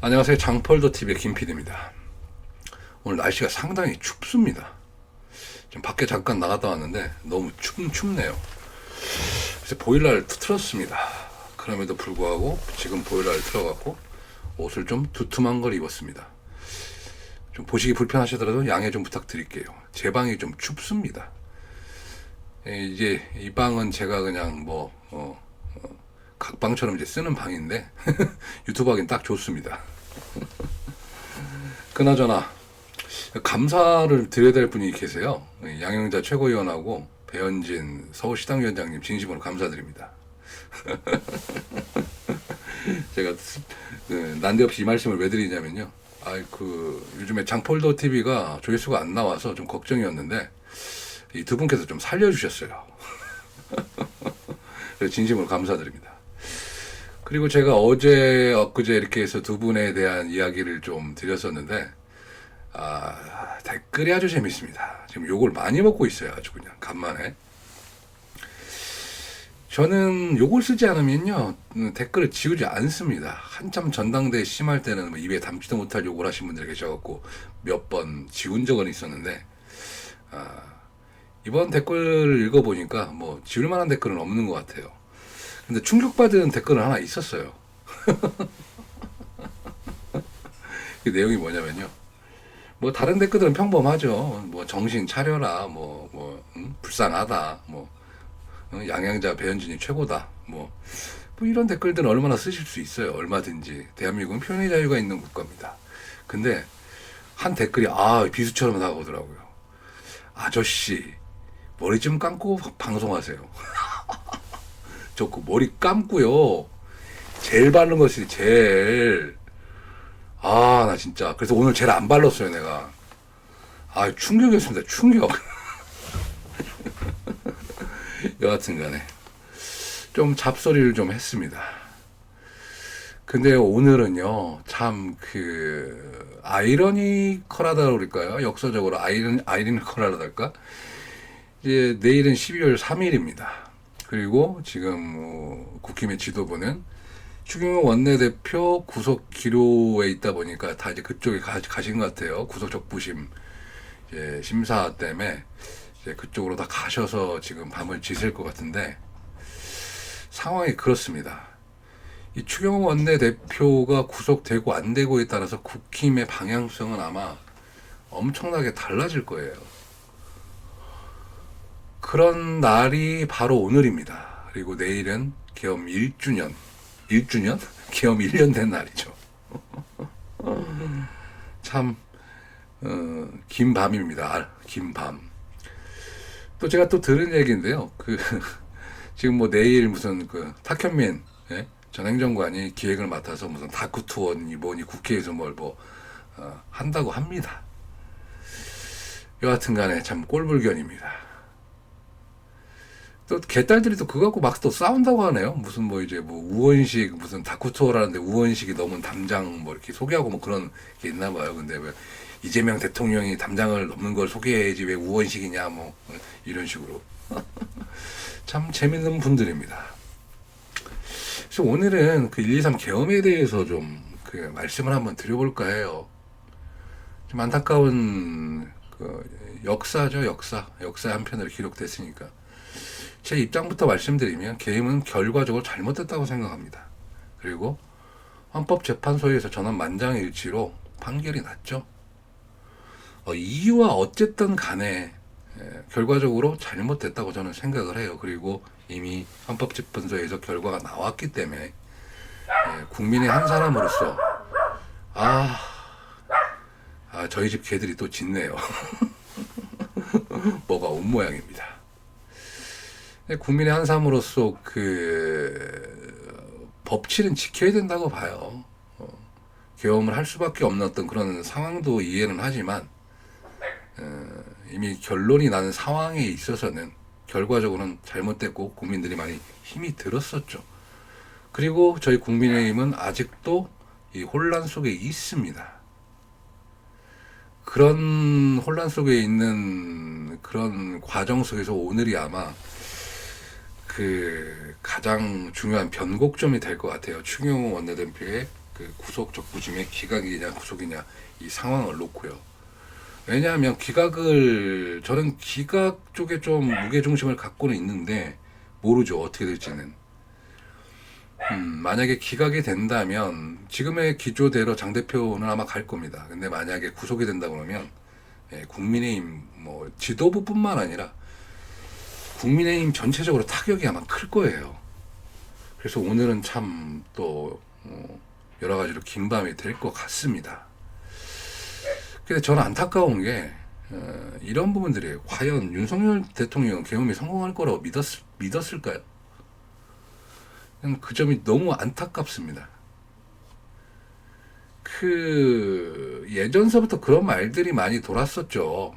안녕하세요. 장폴더TV의 김PD입니다. 오늘 날씨가 상당히 춥습니다. 지금 밖에 잠깐 나갔다 왔는데 너무 춥네요. 그래서 보일러를 틀었습니다. 그럼에도 불구하고 지금 보일러를 틀어갖고 옷을 좀 두툼한 걸 입었습니다. 좀 보시기 불편하시더라도 양해 좀 부탁드릴게요. 제 방이 좀 춥습니다. 이제 이 방은 제가 그냥 각방처럼 이제 쓰는 방인데 유튜브 하긴 딱 좋습니다. 그나저나 감사를 드려야 될 분이 계세요. 양영자 최고위원하고 배현진 서울시당위원장님 진심으로 감사드립니다. 제가 난데없이 이 말씀을 왜 드리냐면요. 요즘에 장폴더 TV가 조회수가 안 나와서 좀 걱정이었는데 이 두 분께서 좀 살려주셨어요. 그래서 진심으로 감사드립니다. 그리고 제가 어제 엊그제 이렇게 해서 두 분에 대한 이야기를 좀 드렸었는데 댓글이 아주 재밌습니다. 지금 욕을 많이 먹고 있어요. 아주 그냥 간만에. 저는 욕을 쓰지 않으면요 댓글을 지우지 않습니다. 한참 전당대회 심할 때는 입에 담지도 못할 욕을 하신 분들 계셔갖고 몇 번 지운 적은 있었는데 이번 댓글 읽어보니까 지울 만한 댓글은 없는 것 같아요. 근데 충격받은 댓글은 하나 있었어요. 그 내용이 뭐냐면요. 다른 댓글들은 평범하죠. 정신 차려라. 불쌍하다. 양양자 배현진이 최고다. 이런 댓글들은 얼마나 쓰실 수 있어요. 얼마든지. 대한민국은 표현의 자유가 있는 국가입니다. 근데 한 댓글이 비수처럼 다가오더라고요. 아저씨 머리 좀 감고 방송하세요. 저 그 머리 감고요. 젤 바른 것이 젤. 나 진짜. 그래서 오늘 젤 안 발랐어요, 내가. 충격이었습니다. 충격. 여하튼 간에. 좀 잡소리를 좀 했습니다. 근데 오늘은요, 참, 아이러니컬하다 그럴까요? 역사적으로 아이러니컬하다 할까? 이제 내일은 12월 3일입니다. 그리고 지금 국힘의 지도부는 추경호 원내대표 구속 기로에 있다 보니까 다 이제 그쪽에 가신 것 같아요. 구속 적부심 심사 때문에 이제 그쪽으로 다 가셔서 지금 밤을 지새울 것 같은데 상황이 그렇습니다. 이 추경호 원내대표가 구속되고 안 되고에 따라서 국힘의 방향성은 아마 엄청나게 달라질 거예요. 그런 날이 바로 오늘입니다. 그리고 내일은 계엄 1주년? 계엄 1년 된 날이죠. 참 긴 밤입니다. 긴 밤. 또 제가 또 들은 얘기인데요. 지금 내일 무슨 탁현민 전 행정관이 기획을 맡아서 무슨 다크 투어니 뭐니 국회에서 한다고 합니다. 여하튼 간에 참 꼴불견입니다. 또 개딸들이 또 그거 갖고 막 또 싸운다고 하네요. 무슨 우원식 무슨 다크투어라는데 우원식이 넘은 담장 이렇게 소개하고 그런 게 있나 봐요. 근데 왜 이재명 대통령이 담장을 넘는 걸 소개해야지 왜 우원식이냐 이런 식으로. 참 재밌는 분들입니다. 그래서 오늘은 123 계엄에 대해서 좀 말씀을 한번 드려볼까 해요. 좀 안타까운 역사죠. 역사의 한 편으로 기록됐으니까. 제 입장부터 말씀드리면 계엄은 결과적으로 잘못됐다고 생각합니다. 그리고 헌법재판소에서 저는 만장일치로 판결이 났죠. 이유와 어쨌든 간에 결과적으로 잘못됐다고 저는 생각을 해요. 그리고 이미 헌법재판소에서 결과가 나왔기 때문에 국민의 한 사람으로서 저희 집 개들이 또 짖네요. 뭐가 온 모양입니다. 국민의 한 사람으로서 법치는 지켜야 된다고 봐요. 계엄을 할 수밖에 없는 어떤 그런 상황도 이해는 하지만 이미 결론이 나는 상황에 있어서는 결과적으로는 잘못됐고 국민들이 많이 힘이 들었었죠. 그리고 저희 국민의힘은 아직도 이 혼란 속에 있습니다. 그런 혼란 속에 있는 그런 과정 속에서 오늘이 아마 가장 중요한 변곡점이 될 것 같아요. 추경호 원내대표의 그 구속 적부심의 기각이냐 구속이냐 이 상황을 놓고요. 왜냐하면 저는 기각 쪽에 좀 무게중심을 갖고는 있는데 모르죠 어떻게 될지는. 만약에 기각이 된다면 지금의 기조대로 장 대표는 아마 갈 겁니다. 근데 만약에 구속이 된다 그러면 국민의힘 뭐 지도부뿐만 아니라 국민의힘 전체적으로 타격이 아마 클 거예요. 그래서 오늘은 참 또 여러 가지로 긴 밤이 될 것 같습니다. 근데 저는 안타까운 게 이런 부분들이 과연 윤석열 대통령 계엄이 성공할 거라고 믿었을까요? 그 점이 너무 안타깝습니다. 그 예전서부터 그런 말들이 많이 돌았었죠.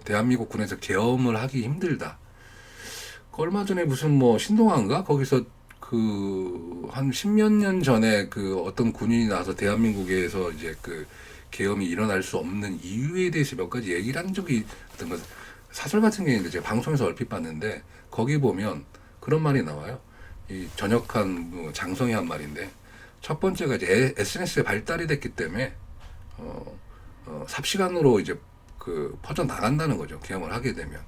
대한민국 군에서 계엄을 하기 힘들다. 얼마 전에 무슨 뭐 신동아인가 거기서 그 한 십몇 년 전에 그 어떤 군인이 나와서 대한민국에서 이제 그 계엄이 일어날 수 없는 이유에 대해서 몇 가지 얘기를 한 적이 어떤 것 사설 같은 게 있는데 제가 방송에서 얼핏 봤는데 거기 보면 그런 말이 나와요. 이 전역한 장성이 한 말인데 첫 번째가 이제 SNS에 발달이 됐기 때문에 삽시간으로 이제 그 퍼져 나간다는 거죠. 계엄을 하게 되면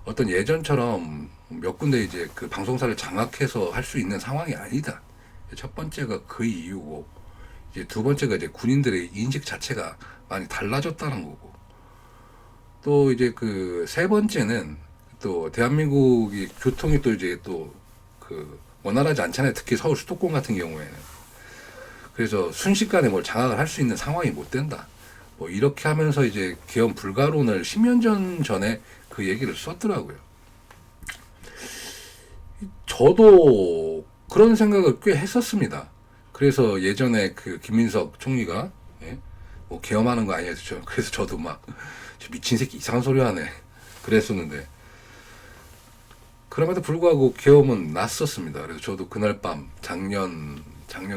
어떤 예전처럼 몇 군데 이제 그 방송사를 장악해서 할 수 있는 상황이 아니다. 첫 번째가 그 이유고 이제 두 번째가 이제 군인들의 인식 자체가 많이 달라졌다는 거고 또 이제 그 세 번째는 또 대한민국이 교통이 또 이제 또 그 원활하지 않잖아요. 특히 서울 수도권 같은 경우에는. 그래서 순식간에 뭘 장악을 할 수 있는 상황이 못 된다. 뭐 이렇게 하면서 이제 계엄 불가론을 10년 전에 그 얘기를 썼더라고요. 저도 그런 생각을 꽤 했었습니다. 그래서 예전에 그 김민석 총리가 뭐 계엄하는 거 아니야? 그래서 저도 막 미친 새끼 이상한 소리 하네. 그랬었는데 그럼에도 불구하고 계엄은 났었습니다. 그래서 저도 그날 밤 작년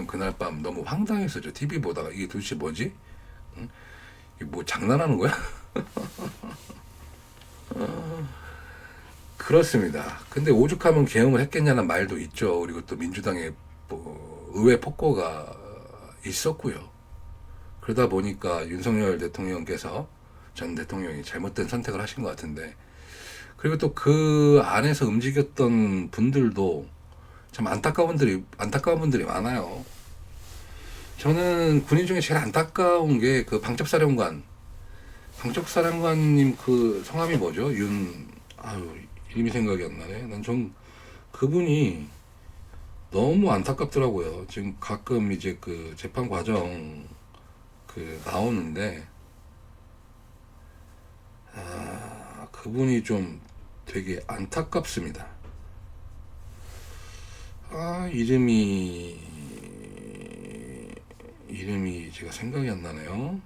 그날 밤 너무 황당했었죠. TV 보다가 이게 도대체 뭐지? 응? 이게 뭐 장난하는 거야? 그렇습니다. 근데 오죽하면 계엄을 했겠냐는 말도 있죠. 그리고 또 민주당의 뭐 의회 폭거가 있었고요. 그러다 보니까 윤석열 대통령께서 전 대통령이 잘못된 선택을 하신 것 같은데 그리고 또 그 안에서 움직였던 분들도 참 안타까운 분들이 많아요. 저는 군인 중에 제일 안타까운 게 그 방첩사령관님 그 성함이 뭐죠? 이름이 생각이 안 나네. 난 좀 그분이 너무 안타깝더라고요. 지금 가끔 이제 그 재판 과정 그 나오는데 그분이 좀 되게 안타깝습니다. 이름이 제가 생각이 안 나네요.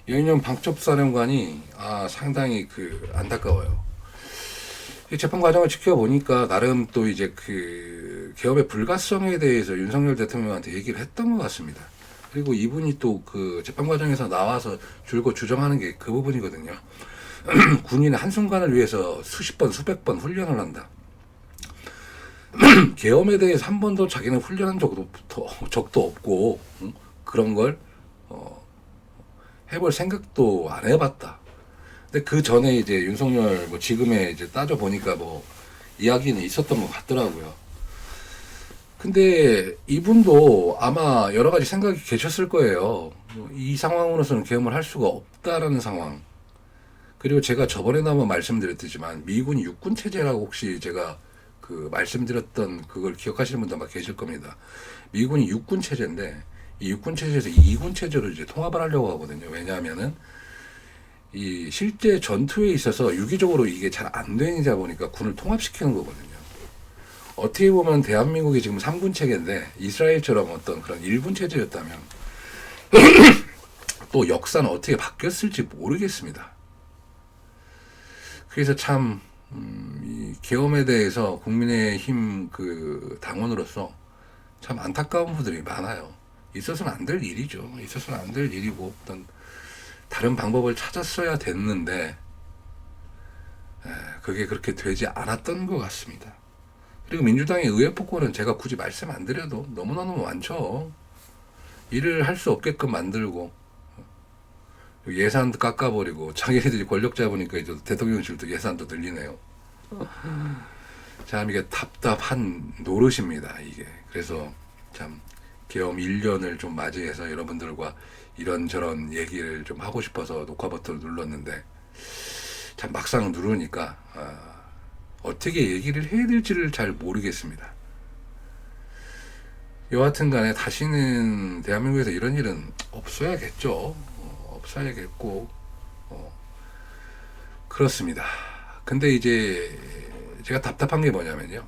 여인영 방첩사령관이 상당히 그 안타까워요. 이 재판 과정을 지켜보니까 나름 또 이제 그 계엄의 불가성에 대해서 윤석열 대통령한테 얘기를 했던 것 같습니다. 그리고 이분이 또 그 재판 과정에서 나와서 줄곧 주장하는 게 그 부분이거든요. 군인은 한순간을 위해서 수십 번, 수백 번 훈련을 한다. 계엄에 대해서 한 번도 자기는 훈련한 적도 없고 그런 걸 해볼 생각도 안 해봤다. 근데 그 전에 이제 윤석열 뭐 지금에 이제 따져 보니까 뭐 이야기는 있었던 것 같더라고요. 근데 이분도 아마 여러 가지 생각이 계셨을 거예요. 이 상황으로서는 계엄을 할 수가 없다라는 상황. 그리고 제가 저번에도 한번 말씀드렸지만 미군이 육군 체제라고 혹시 제가 그 말씀드렸던 그걸 기억하시는 분도 아마 계실 겁니다. 미군이 육군 체제인데 이 육군 체제에서 이군 체제로 이제 통합을 하려고 하거든요. 왜냐하면은 이 실제 전투에 있어서 유기적으로 이게 잘 안 되니다 보니까 군을 통합시키는 거거든요. 어떻게 보면 대한민국이 지금 3군 체계인데 이스라엘처럼 어떤 그런 1군 체제였다면 또 역사는 어떻게 바뀌었을지 모르겠습니다. 그래서 참 이 계엄에 대해서 국민의힘 그 당원으로서 참 안타까운 분들이 많아요. 있어서는 안 될 일이죠. 있어서는 안 될 일이고 어떤 다른 방법을 찾았어야 됐는데 그게 그렇게 되지 않았던 것 같습니다. 그리고 민주당의 의회 폭거는 제가 굳이 말씀 안 드려도 너무너무 많죠. 일을 할 수 없게끔 만들고 예산도 깎아버리고 자기네들이 권력 잡으니까 이제 대통령실도 예산도 늘리네요. 참 이게 답답한 노릇입니다. 이게 그래서 참 계엄 1년을 좀 맞이해서 여러분들과 이런저런 얘기를 좀 하고 싶어서 녹화 버튼을 눌렀는데 참 막상 누르니까 어떻게 얘기를 해야 될지를 잘 모르겠습니다. 여하튼 간에 다시는 대한민국에서 이런 일은 없어야겠죠. 없어야겠고 그렇습니다. 근데 이제 제가 답답한 게 뭐냐면요.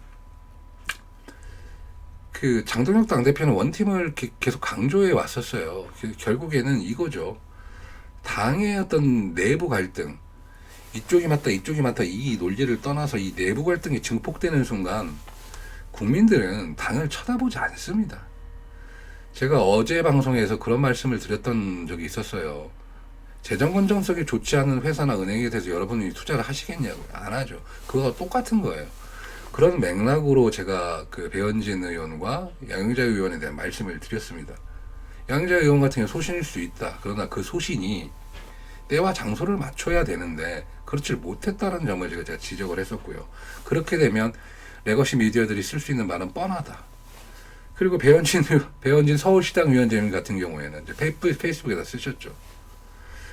그 장동혁 당대표는 원팀을 계속 강조해 왔었어요. 결국에는 이거죠. 당의 어떤 내부 갈등, 이쪽이 맞다 이쪽이 맞다 이 논리를 떠나서 이 내부 갈등이 증폭되는 순간 국민들은 당을 쳐다보지 않습니다. 제가 어제 방송에서 그런 말씀을 드렸던 적이 있었어요. 재정 건전성이 좋지 않은 회사나 은행에 대해서 여러분이 투자를 하시겠냐고요. 안 하죠. 그거와 똑같은 거예요. 그런 맥락으로 제가 그 배현진 의원과 양용자 의원에 대한 말씀을 드렸습니다. 양용자 의원 같은 경우 소신일 수 있다. 그러나 그 소신이 때와 장소를 맞춰야 되는데 그렇지 못했다는 점을 제가 지적을 했었고요. 그렇게 되면 레거시 미디어들이 쓸 수 있는 말은 뻔하다. 그리고 배현진 서울시당 위원장님 같은 경우에는 이제 페이스북에다 쓰셨죠.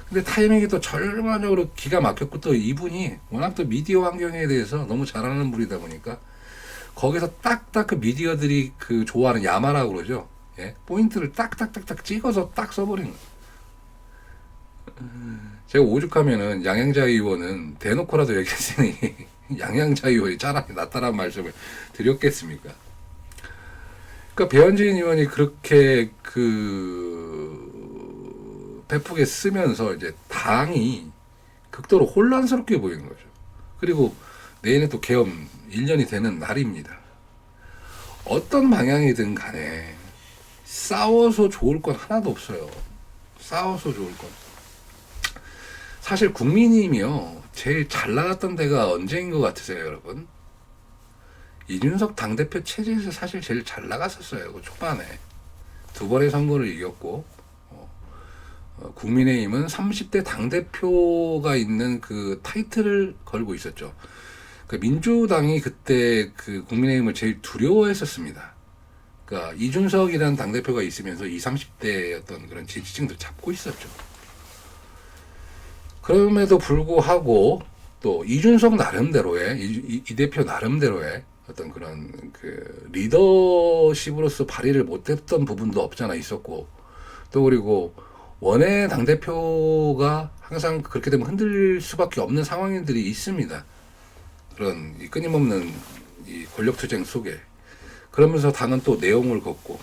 근데 타이밍이 또 절반적으로 기가 막혔고 또 이분이 워낙 또 미디어 환경에 대해서 너무 잘 아는 분이다 보니까 거기서 딱딱 그 미디어들이 그 좋아하는 야마라고 그러죠. 예? 포인트를 딱딱딱딱 찍어서 딱 써버린 거예요. 제가 오죽하면은 양양자 의원은 대놓고라도 얘기했으니 양양자 의원이 차라리 낫다라는 말씀을 드렸겠습니까? 그러니까 배현진 의원이 그렇게 배프게 쓰면서 이제 당이 극도로 혼란스럽게 보이는 거죠. 그리고 내일은 또 계엄 1년이 되는 날입니다. 어떤 방향이든 간에 싸워서 좋을 건 하나도 없어요. 싸워서 좋을 건. 사실 국민의힘이요. 제일 잘 나갔던 데가 언제인 것 같으세요, 여러분? 이준석 당대표 체제에서 사실 제일 잘 나갔었어요. 그 초반에. 2번의 선거를 이겼고 국민의힘은 30대 당대표가 있는 그 타이틀을 걸고 있었죠. 그 민주당이 그때 그 국민의힘을 제일 두려워했었습니다. 그러니까 이준석이라는 당대표가 있으면서 20, 30대의 어떤 그런 지지층들 잡고 있었죠. 그럼에도 불구하고 또 이준석 나름대로의 이 대표 나름대로의 어떤 그런 그 리더십으로서 발휘를 못했던 부분도 없잖아 있었고 또 그리고 원외 당대표가 항상 그렇게 되면 흔들릴 수밖에 없는 상황들이 있습니다. 그런 이 끊임없는 이 권력투쟁 속에 그러면서 당은 또 내용을 걷고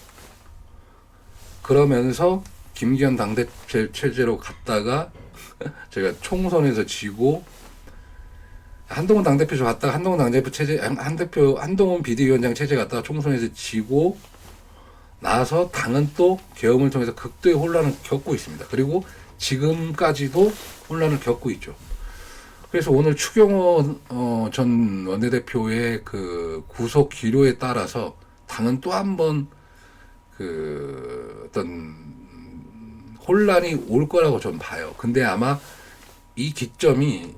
그러면서 김기현 당대표 체제로 갔다가 제가 총선에서 지고 한동훈 당대표 갔다가 한동훈 당대표 체제 한동훈 비대위원장 체제 갔다가 총선에서 지고 나서 당은 또 계엄을 통해서 극도의 혼란을 겪고 있습니다. 그리고 지금까지도 혼란을 겪고 있죠. 그래서 오늘 추경호 전 원내대표의 그 구속 기료에 따라서 당은 또 한 번 그 어떤 혼란이 올 거라고 좀 봐요. 근데 아마 이 기점이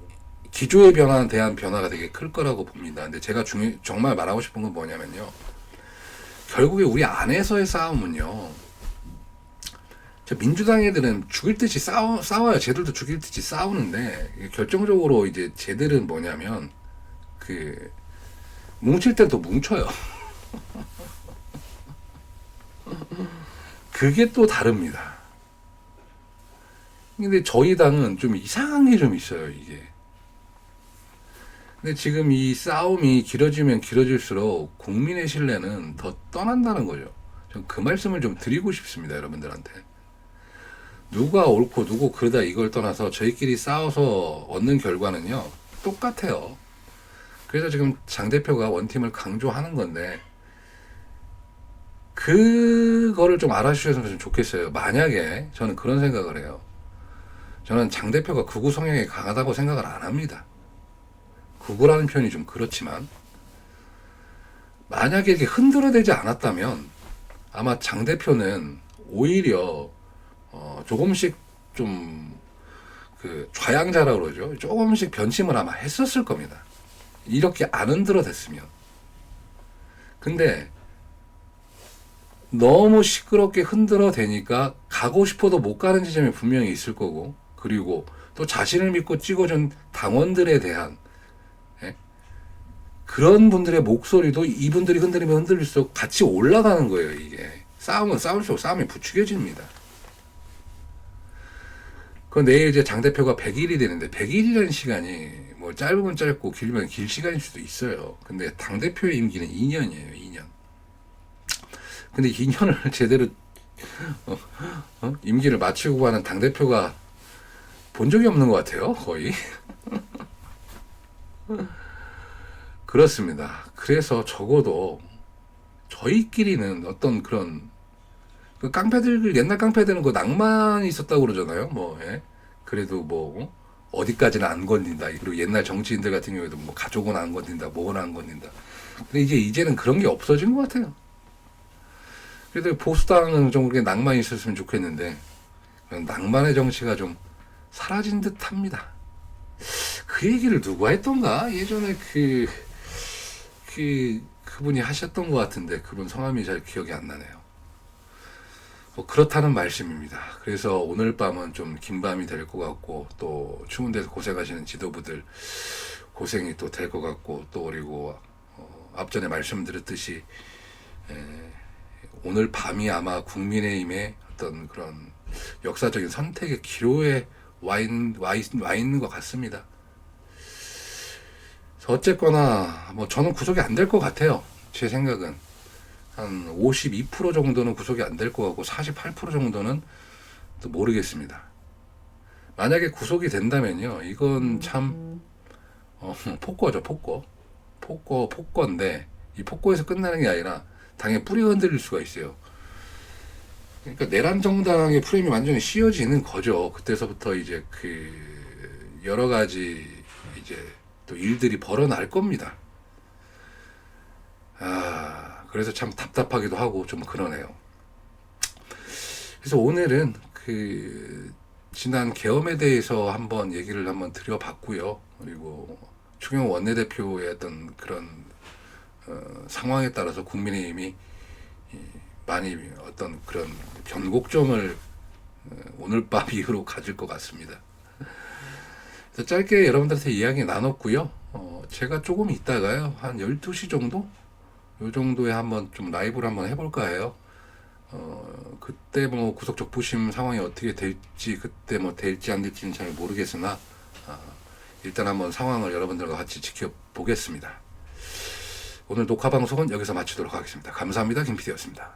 기조의 변화에 대한 변화가 되게 클 거라고 봅니다. 근데 제가 정말 말하고 싶은 건 뭐냐면요. 결국에 우리 안에서의 싸움은요. 민주당 애들은 죽일 듯이 싸워요. 쟤들도 죽일 듯이 싸우는데 결정적으로 이제 쟤들은 뭐냐면 그 뭉칠 땐 또 뭉쳐요. 그게 또 다릅니다. 근데 저희 당은 좀 이상한 게 좀 있어요, 이게. 근데 지금 이 싸움이 길어지면 길어질수록 국민의 신뢰는 더 떠난다는 거죠. 전 그 말씀을 좀 드리고 싶습니다, 여러분들한테. 누가 옳고 누구 그러다 이걸 떠나서 저희끼리 싸워서 얻는 결과는요, 똑같아요. 그래서 지금 장 대표가 원팀을 강조하는 건데, 그거를 좀 알아주셨으면 좀 좋겠어요. 만약에 저는 그런 생각을 해요. 저는 장 대표가 극우 성향이 강하다고 생각을 안 합니다. 극우라는 표현이 좀 그렇지만 만약에 이렇게 흔들어대지 않았다면 아마 장 대표는 오히려 조금씩 좀 그 좌양자라고 그러죠. 조금씩 변심을 아마 했었을 겁니다. 이렇게 안 흔들어댔으면. 근데 너무 시끄럽게 흔들어대니까 가고 싶어도 못 가는 지점이 분명히 있을 거고, 그리고 또 자신을 믿고 찍어준 당원들에 대한 그런 분들의 목소리도 이분들이 흔들리면 흔들릴수록 같이 올라가는 거예요. 이게 싸움은 싸울수록 싸움이 부추겨집니다. 그 내일 이제 장 대표가 100일이 되는데 100일이라는 시간이 뭐 짧으면 짧고 길면 길 시간일 수도 있어요. 근데 당 대표의 임기는 2년이에요. 2년. 근데 2년을 제대로 임기를 마치고 가는 당 대표가 본 적이 없는 것 같아요. 거의. 그렇습니다. 그래서 적어도 저희끼리는 어떤 그런 그 깡패들 옛날 깡패들은 그 낭만이 있었다고 그러잖아요. 뭐 그래도 뭐 어디까지는 안 건든다. 그리고 옛날 정치인들 같은 경우에도 뭐 가족은 안 건든다, 뭐는 안 건든다. 근데 이제는 그런 게 없어진 것 같아요. 그래도 보수당은 좀 그렇게 낭만이 있었으면 좋겠는데 낭만의 정치가 좀 사라진 듯합니다. 그 얘기를 누가 했던가? 예전에 그분이 하셨던 것 같은데 그분 성함이 잘 기억이 안 나네요. 뭐 그렇다는 말씀입니다. 그래서 오늘 밤은 좀 긴 밤이 될 것 같고 또 추운 데서 고생하시는 지도부들 고생이 또 될 것 같고 또 그리고 앞전에 말씀드렸듯이 오늘 밤이 아마 국민의힘의 어떤 그런 역사적인 선택의 기로에 와 있는 것 같습니다. 어쨌거나 뭐 저는 구속이 안 될 것 같아요. 제 생각은 한 52% 정도는 구속이 안 될 것 같고 48% 정도는 또 모르겠습니다. 만약에 구속이 된다면요, 이건 참 폭거죠, 폭거인데 이 폭거에서 끝나는 게 아니라 당의 뿌리가 흔들릴 수가 있어요. 그러니까 내란 정당의 프레임이 완전히 씌워지는 거죠. 그때서부터 이제 그 여러 가지 이제 또 일들이 벌어날 겁니다. 그래서 참 답답하기도 하고 좀 그러네요. 그래서 오늘은 그 지난 계엄에 대해서 한번 얘기를 한번 드려봤고요. 그리고 추경호 원내대표의 어떤 그런 상황에 따라서 국민의힘이 많이 어떤 그런 변곡점을 오늘 밤 이후로 가질 것 같습니다. 그래서 짧게 여러분들한테 이야기 나눴고요. 제가 조금 있다가요, 한 12시 정도? 요 정도에 한번 좀 라이브를 한번 해볼까 해요. 그때 뭐 구속 적부심 상황이 어떻게 될지, 그때 뭐 될지 안 될지는 잘 모르겠으나, 일단 한번 상황을 여러분들과 같이 지켜보겠습니다. 오늘 녹화 방송은 여기서 마치도록 하겠습니다. 감사합니다. 김PD였습니다.